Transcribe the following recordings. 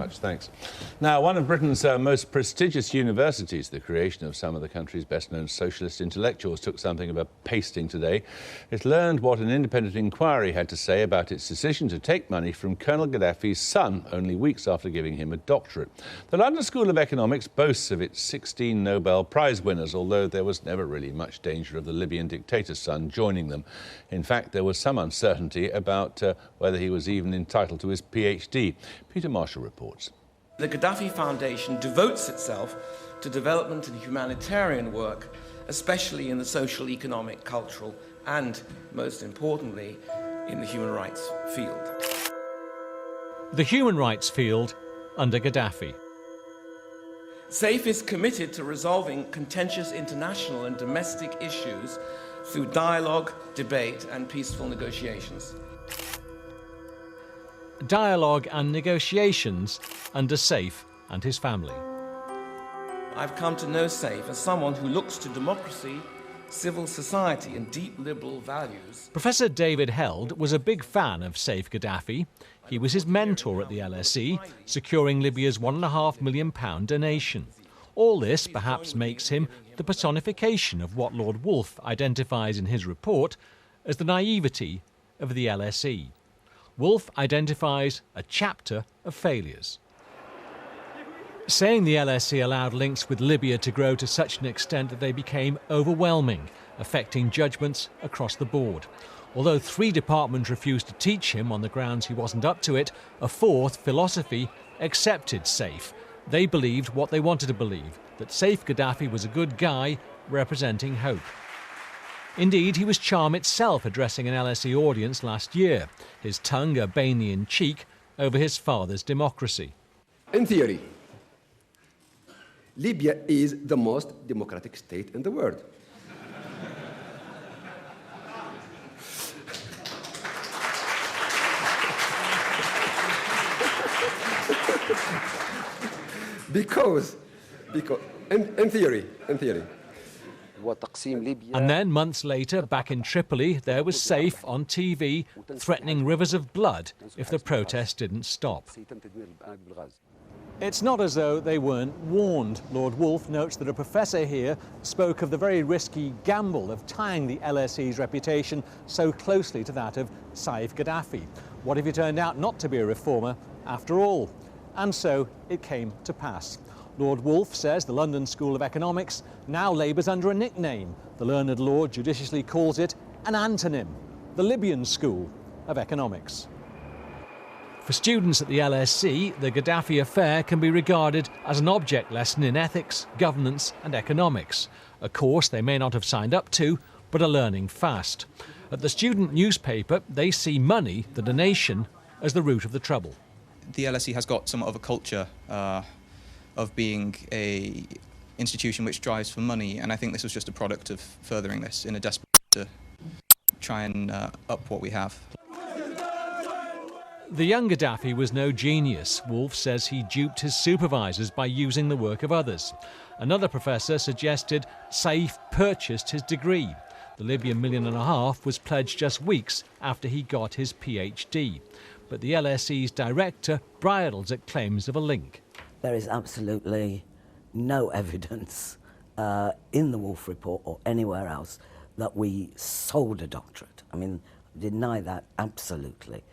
Much thanks. Now, one of Britain's most prestigious universities, the creation of some of the country's best-known socialist intellectuals, took something of a pasting today. It learned what an independent inquiry had to say about its decision to take money from Colonel Gaddafi's son only weeks after giving him a doctorate. The London School of Economics boasts of its 16 Nobel Prize winners, although there was never really much danger of the Libyan dictator's son joining them. In fact, there was some uncertainty about whether he was even entitled to his PhD. Peter Marshall reports. The Gaddafi Foundation devotes itself to development and humanitarian work, especially in the social, economic, cultural, and, most importantly, in the human rights field. The human rights field under Gaddafi. Saif is committed to resolving contentious international and domestic issues through dialogue, debate, and peaceful negotiations. Dialogue and negotiations under Saif and his family. I've come to know Saif as someone who looks to democracy, civil society and deep liberal values. Professor David Held was a big fan of Saif Gaddafi. He was his mentor at the LSE, securing Libya's £1.5 million donation. All this perhaps makes him the personification of what Lord Woolf identifies in his report as the naivety of the LSE. Woolf identifies a chapter of failures. Saying the LSE allowed links with Libya to grow to such an extent that they became overwhelming, affecting judgments across the board. Although 3 departments refused to teach him on the grounds he wasn't up to it, a 4th, philosophy, accepted Saif. They believed what they wanted to believe, that Saif Gaddafi was a good guy representing hope. Indeed, he was charm itself addressing an LSE audience last year, his tongue a bane in cheek over his father's democracy. In theory, Libya is the most democratic state in the world. because in theory. And then, months later, back in Tripoli, there was Saif on TV threatening rivers of blood if the protest didn't stop. It's not as though they weren't warned. Lord Woolf notes that a professor here spoke of the very risky gamble of tying the LSE's reputation so closely to that of Saif Gaddafi. What if he turned out not to be a reformer after all? And so it came to pass. Lord Woolf says the London School of Economics now labours under a nickname. The learned lord judiciously calls it an antonym, the Libyan School of Economics. For students at the LSE, the Gaddafi affair can be regarded as an object lesson in ethics, governance and economics, a course they may not have signed up to, but are learning fast. At the student newspaper, they see money, the donation, as the root of the trouble. The LSE has got somewhat of a culture of being a institution which drives for money, and I think this was just a product of furthering this in a desperate to try and up what we have. The young Gaddafi was no genius. Woolf says he duped his supervisors by using the work of others. Another professor suggested Saif purchased his degree. The Libyan $1.5 million was pledged just weeks after he got his PhD. But the LSE's director bridles at claims of a link. There is absolutely no evidence in the Woolf report or anywhere else that we sold a doctorate. I mean, deny that absolutely.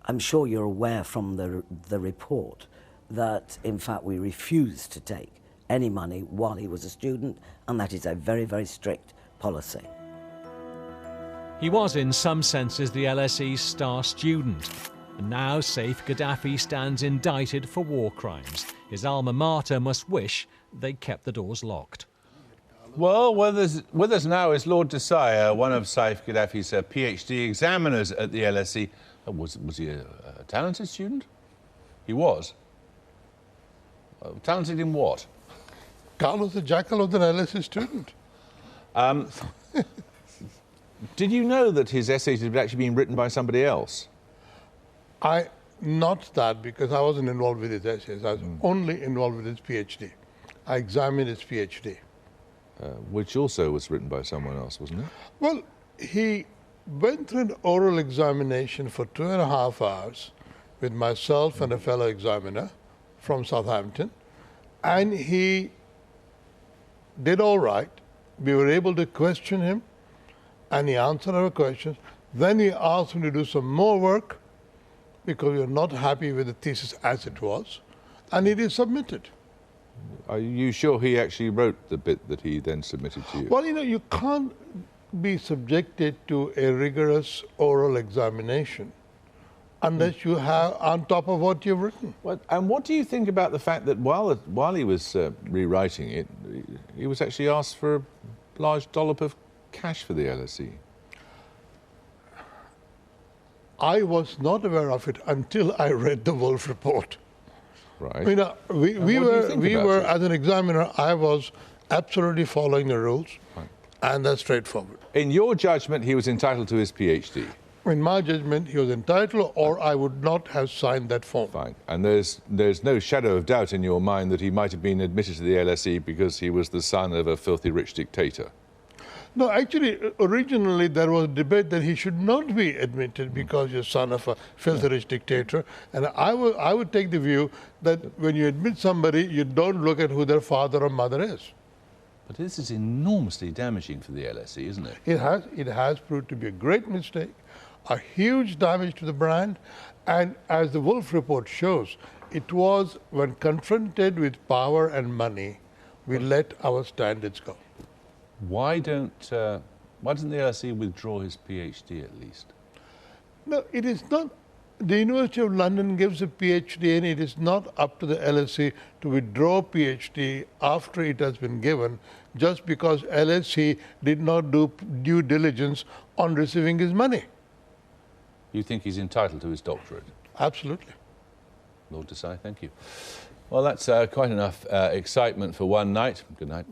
I'm sure you're aware from the report that, in fact, we refused to take any money while he was a student, and that is a very, very strict policy. He was, in some senses, the LSE's star student. And now Saif Gaddafi stands indicted for war crimes. His alma mater must wish they kept the doors locked. Well, with us now is Lord Desai, one of Saif Gaddafi's PhD examiners at the LSE. Was he a talented student? He was. Talented in what? Carlos the Jackal of the LSE student. Did you know that his essays had actually been written by somebody else? Not that, because I wasn't involved with his essays. I was only involved with his PhD. I examined his PhD. Which also was written by someone else, wasn't it? Well, he went through an oral examination for 2.5 hours with myself and a fellow examiner from Southampton, and he did all right. We were able to question him, and he answered our questions. Then he asked me to do some more work because we were not happy with the thesis as it was, and it is submitted. Are you sure he actually wrote the bit that he then submitted to you? Well, you can't be subjected to a rigorous oral examination unless you have on top of what you've written. And what do you think about the fact that while he was rewriting it, he was actually asked for a large dollop of cash for the LSE? I was not aware of it until I read the Wolf report. Right. We were as an examiner, I was absolutely following the rules, right, and that's straightforward. In your judgment, he was entitled to his PhD? In my judgment, he was entitled, or I would not have signed that form. Fine. And there's no shadow of doubt in your mind that he might have been admitted to the LSE because he was the son of a filthy rich dictator? No, actually, originally there was a debate that he should not be admitted because he's son of a filthy rich dictator. And I would take the view that when you admit somebody, you don't look at who their father or mother is. But this is enormously damaging for the LSE, isn't it? It has proved to be a great mistake, a huge damage to the brand. And as the Wolf report shows, it was when confronted with power and money, we let our standards go. Why doesn't the LSE withdraw his PhD at least? No, it is not. The University of London gives a PhD, and it is not up to the LSE to withdraw PhD after it has been given, just because LSE did not do due diligence on receiving his money. You think he's entitled to his doctorate? Absolutely. Lord Desai, thank you. Well, that's quite enough excitement for one night. Good night.